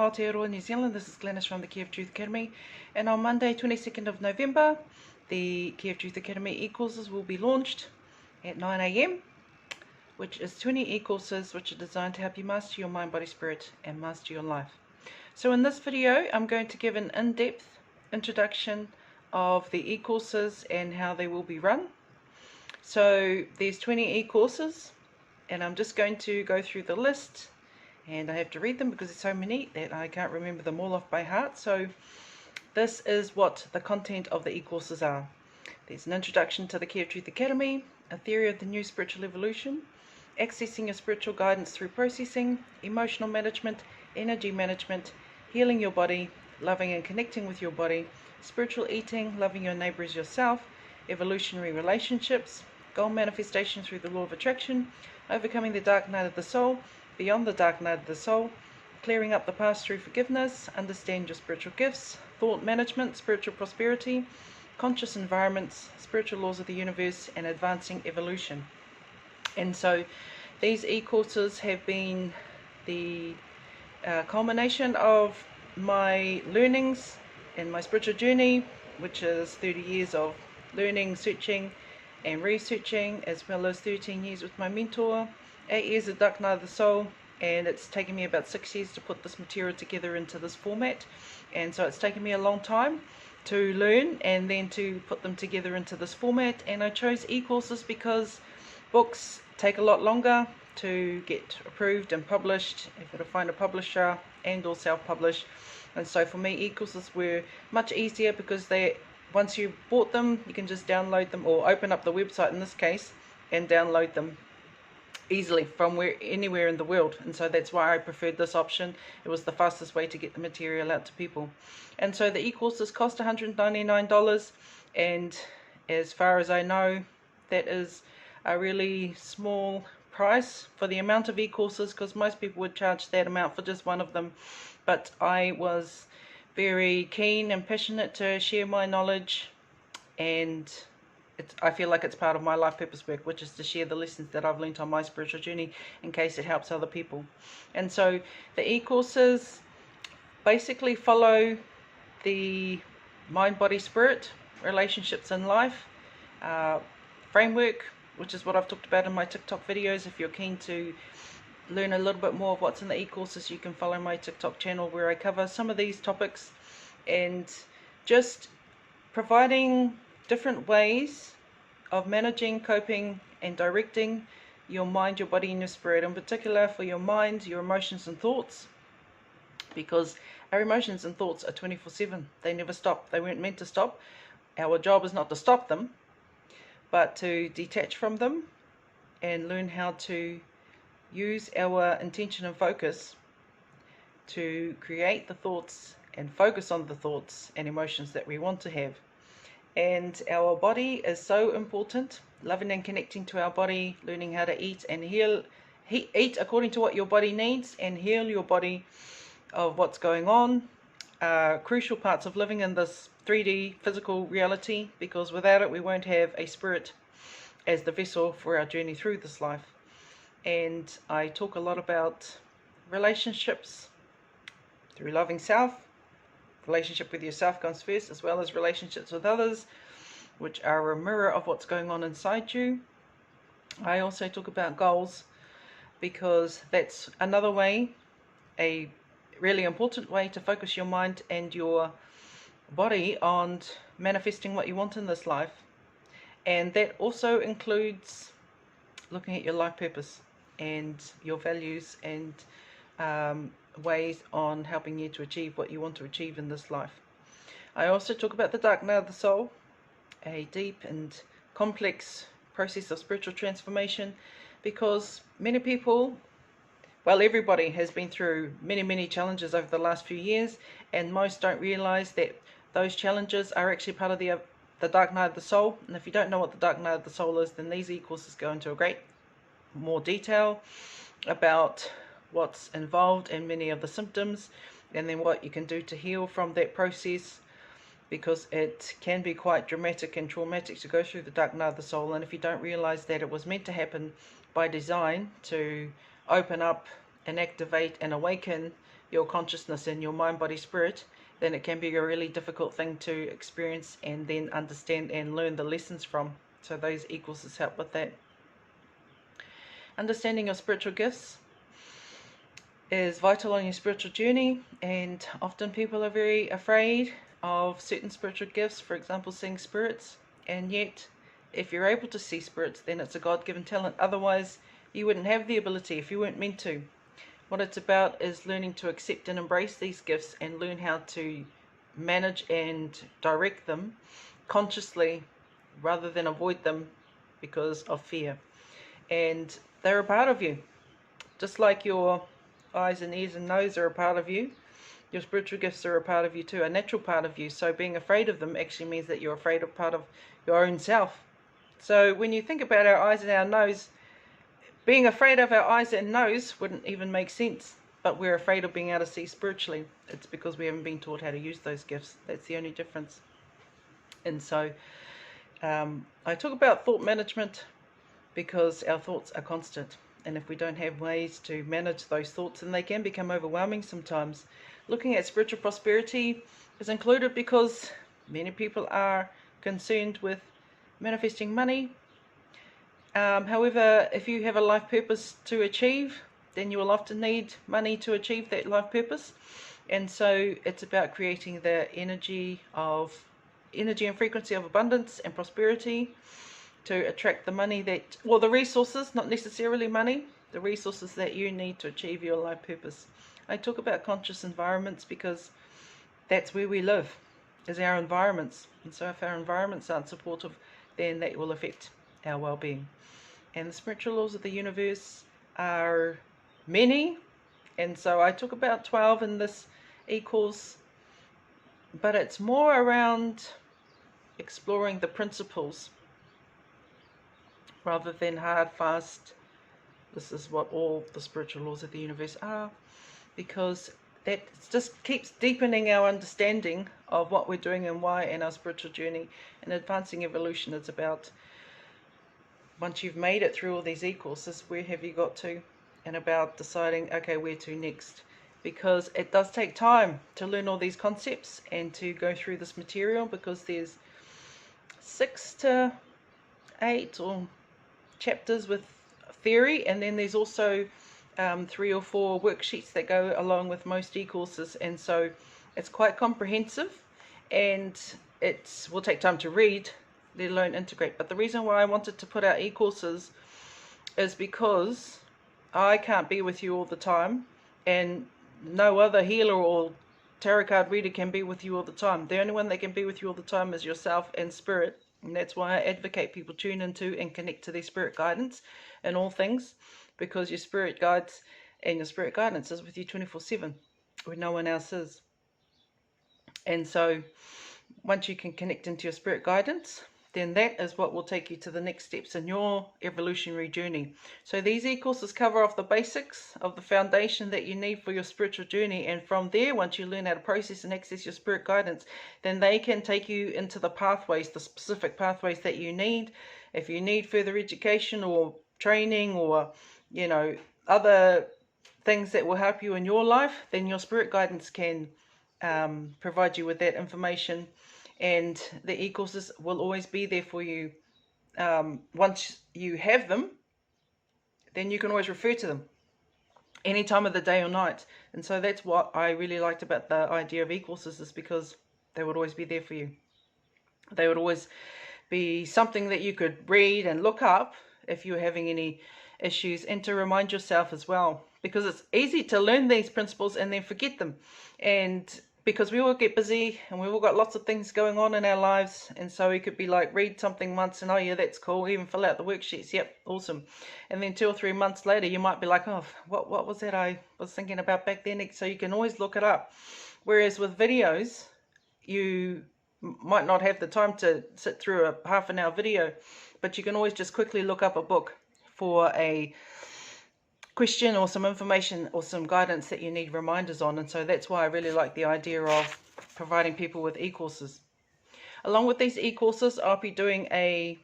Aotearoa, New Zealand. This is Glennis from the Key of Truth Academy, and on Monday 22nd of November the Key of Truth Academy e-courses will be launched at 9 AM, which is 20 e-courses which are designed to help you master your mind, body, spirit and master your life. So in this video I'm going to give an in-depth introduction of the e-courses and how they will be run. So there's 20 e-courses and I'm just going to go through the list, and I have to read them because there's so many that I can't remember them all off by heart. So this is what the content of the e-courses are. There's an introduction to the Key of Truth Academy, a theory of the new spiritual evolution, accessing your spiritual guidance through processing, emotional management, energy management, healing your body, loving and connecting with your body, spiritual eating, loving your neighbor as yourself, evolutionary relationships, goal manifestation through the law of attraction, overcoming the dark night of the soul, beyond the dark night of the soul, clearing up the past through forgiveness, understand your spiritual gifts, thought management, spiritual prosperity, conscious environments, spiritual laws of the universe, and advancing evolution. And so these e-courses have been the culmination of my learnings and my spiritual journey, which is 30 years of learning, searching and researching, as well as 13 years with my mentor, 8 years of Dark Night of the Soul, and it's taken me about 6 years to put this material together into this format. And so it's taken me a long time to learn and then to put them together into this format. And I chose e-courses because books take a lot longer to get approved and published. You've got to find a publisher and or self-publish. And so for me, e-courses were much easier because once you bought them, you can just download them or open up the website in this case and download them easily from anywhere in the world. And so that's why I preferred this option. It was the fastest way to get the material out to people. And so the e-courses cost $199, and as far as I know, that is a really small price for the amount of e-courses, because most people would charge that amount for just one of them. But I was very keen and passionate to share my knowledge, and I feel like it's part of my life purpose work, which is to share the lessons that I've learned on my spiritual journey in case it helps other people. And so the e-courses basically follow the mind, body, spirit, relationships in life framework, which is what I've talked about in my TikTok videos. If you're keen to learn a little bit more of what's in the e-courses, you can follow my TikTok channel where I cover some of these topics, and just providing different ways of managing, coping and directing your mind, your body and your spirit, in particular for your mind, your emotions and thoughts, because our emotions and thoughts are 24/7. They never stop. They weren't meant to stop. Our job is not to stop them, but to detach from them and learn how to use our intention and focus to create the thoughts and focus on the thoughts and emotions that we want to have. And our body is so important, loving and connecting to our body, learning how to eat and heal, eat according to what your body needs and heal your body of what's going on, are crucial parts of living in this 3D physical reality, because without it we won't have a spirit as the vessel for our journey through this life. And I talk a lot about relationships through loving self. Relationship with yourself comes first, as well as relationships with others, which are a mirror of what's going on inside you. I also talk about goals, because that's another way, a really important way to focus your mind and your body on manifesting what you want in this life. And that also includes looking at your life purpose and your values and ways on helping you to achieve what you want to achieve in this life. I also talk about the dark night of the soul, a deep and complex process of spiritual transformation, because many people, well, everybody has been through many challenges over the last few years, and most don't realize that those challenges are actually part of the dark night of the soul. And if you don't know what the dark night of the soul is, then these e-courses go into a great more detail about what's involved in many of the symptoms, and then what you can do to heal from that process, because it can be quite dramatic and traumatic to go through the dark night of the soul. And if you don't realize that it was meant to happen by design, to open up and activate and awaken your consciousness and your mind, body, spirit, then it can be a really difficult thing to experience and then understand and learn the lessons from. So those e-courses help with that. Understanding your spiritual gifts is vital on your spiritual journey, and often people are very afraid of certain spiritual gifts, for example seeing spirits, and yet if you're able to see spirits, then it's a God-given talent. Otherwise you wouldn't have the ability if you weren't meant to. What it's about is learning to accept and embrace these gifts and learn how to manage and direct them consciously rather than avoid them because of fear. And they're a part of you, just like your eyes and ears and nose are a part of you. Your spiritual gifts are a part of you too, a natural part of you. So being afraid of them actually means that you're afraid of part of your own self. So when you think about our eyes and our nose, being afraid of our eyes and nose wouldn't even make sense. But we're afraid of being able to see spiritually. It's because we haven't been taught how to use those gifts. That's the only difference. And so I talk about thought management because our thoughts are constant. And if we don't have ways to manage those thoughts, then they can become overwhelming sometimes. Looking at spiritual prosperity is included because many people are concerned with manifesting money. However, if you have a life purpose to achieve, then you will often need money to achieve that life purpose. And so it's about creating the energy and frequency of abundance and prosperity to attract the money that, well, the resources, not necessarily money, the resources that you need to achieve your life purpose. I talk about conscious environments because that's where we live, is our environments. And so if our environments aren't supportive, then that will affect our well-being. And the spiritual laws of the universe are many, and so I talk about 12 in this e-course, but it's more around exploring the principles rather than hard, fast, this is what all the spiritual laws of the universe are, because that just keeps deepening our understanding of what we're doing and why in our spiritual journey. And advancing evolution is about, once you've made it through all these e-courses, where have you got to? And about deciding, okay, where to next? Because it does take time to learn all these concepts and to go through this material, because there's 6 to 8 or chapters with theory, and then there's also 3 or 4 worksheets that go along with most e-courses, and so it's quite comprehensive, and it will take time to read, let alone integrate. But the reason why I wanted to put out e-courses is because I can't be with you all the time, and no other healer or tarot card reader can be with you all the time. The only one that can be with you all the time is yourself and spirit, and that's why I advocate people tune into and connect to their spirit guidance in all things, because your spirit guides and your spirit guidance is with you 24/7 when no one else is. And so once you can connect into your spirit guidance, then that is what will take you to the next steps in your evolutionary journey. So these e-courses cover off the basics of the foundation that you need for your spiritual journey, and from there, once you learn how to process and access your spirit guidance, then they can take you into the pathways, the specific pathways that you need. If you need further education or training or, you know, other things that will help you in your life, then your spirit guidance can provide you with that information. And the e-courses will always be there for you. Once you have them, then you can always refer to them any time of the day or night. And so that's what I really liked about the idea of e-courses, is because they would always be there for you. They would always be something that you could read and look up if you're having any issues, and to remind yourself as well, because it's easy to learn these principles and then forget them. And because we all get busy and we've all got lots of things going on in our lives, and so we could be like, read something once and, oh yeah, that's cool, even fill out the worksheets, yep, awesome. And then 2 or 3 months later you might be like, oh, what was that I was thinking about back then? So you can always look it up. Whereas with videos, you might not have the time to sit through a half-an-hour video, but you can always just quickly look up a book for a question or some information or some guidance that you need reminders on. And so that's why I really like the idea of providing people with e-courses. Along with these e-courses, I'll be doing a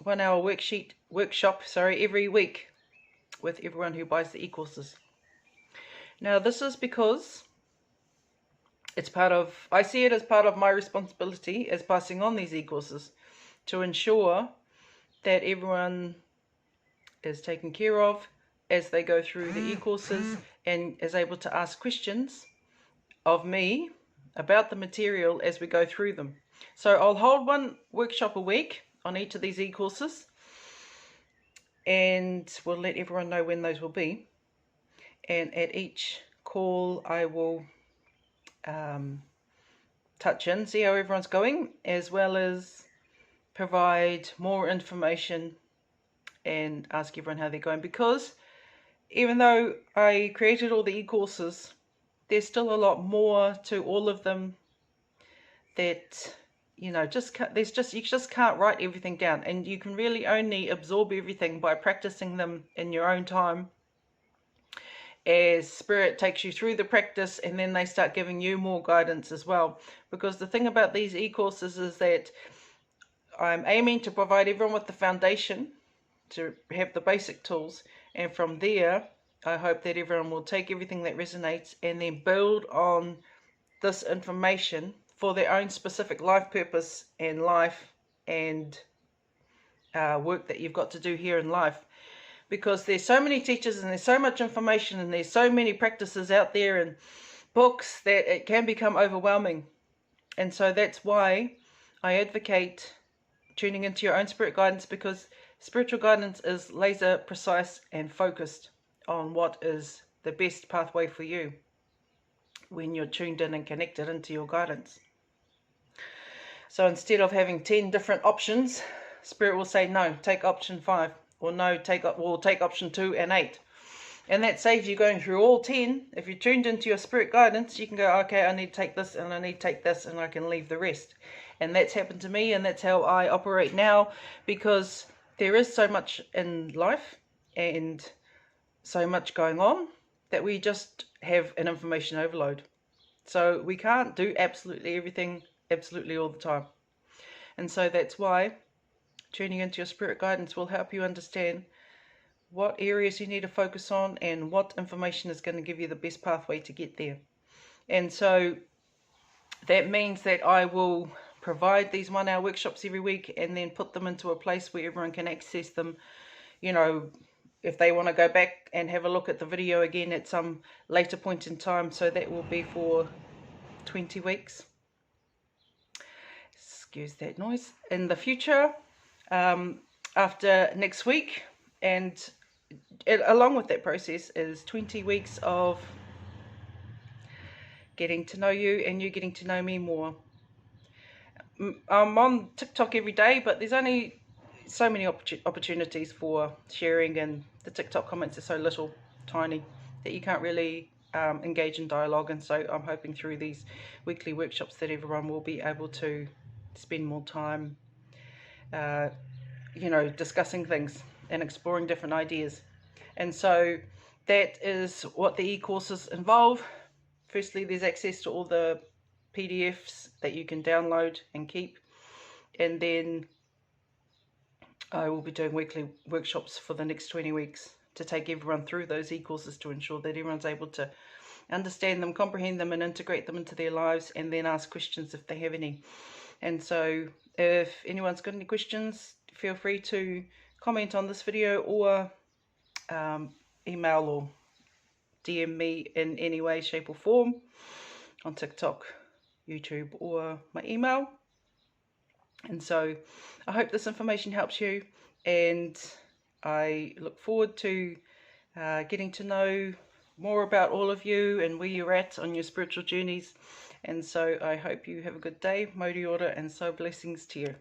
1-hour workshop every week with everyone who buys the e-courses. Now this is because I see it as part of my responsibility as passing on these e-courses to ensure that everyone is taken care of as they go through the e-courses and is able to ask questions of me about the material as we go through them. So I'll hold one workshop a week on each of these e-courses, and we'll let everyone know when those will be. And at each call I will touch in, see how everyone's going, as well as provide more information and ask everyone how they're going, because even though I created all the e-courses, there's still a lot more to all of them that, you know, you just can't write everything down, and you can really only absorb everything by practicing them in your own time as Spirit takes you through the practice, and then they start giving you more guidance as well. Because the thing about these e-courses is that I'm aiming to provide everyone with the foundation to have the basic tools, and from there I hope that everyone will take everything that resonates and then build on this information for their own specific life purpose and life and work that you've got to do here in life. Because there's so many teachers and there's so much information and there's so many practices out there and books that it can become overwhelming. And so that's why I advocate tuning into your own spirit guidance, because spiritual guidance is laser precise and focused on what is the best pathway for you when you're tuned in and connected into your guidance. So instead of having 10 different options, Spirit will say, no, take option 5, or no, take option 2 and 8. And that saves you going through all 10. If you're tuned into your spirit guidance, you can go, okay, I need to take this and I need to take this, and I can leave the rest. And that's happened to me, and that's how I operate now, because there is so much in life and so much going on that we just have an information overload. So we can't do absolutely everything absolutely all the time. And so that's why tuning into your spirit guidance will help you understand what areas you need to focus on and what information is going to give you the best pathway to get there. And so that means that I will provide these 1-hour workshops every week and then put them into a place where everyone can access them, you know, if they want to go back and have a look at the video again at some later point in time. So that will be for 20 weeks. Excuse that noise. In the future, after next week, and along with that process is 20 weeks of getting to know you and you getting to know me more. I'm on TikTok every day, but there's only so many opportunities for sharing, and the TikTok comments are so little, tiny, that you can't really engage in dialogue. And so I'm hoping through these weekly workshops that everyone will be able to spend more time you know, discussing things and exploring different ideas. And so that is what the e-courses involve. Firstly, there's access to all the PDFs that you can download and keep, and then I will be doing weekly workshops for the next 20 weeks to take everyone through those e-courses to ensure that everyone's able to understand them, comprehend them, and integrate them into their lives, and then ask questions if they have any. And so if anyone's got any questions, feel free to comment on this video, or email or DM me in any way, shape or form on TikTok, YouTube, or my email. And so I hope this information helps you, and I look forward to getting to know more about all of you and where you're at on your spiritual journeys. And so I hope you have a good day. Mōri ora, and so blessings to you.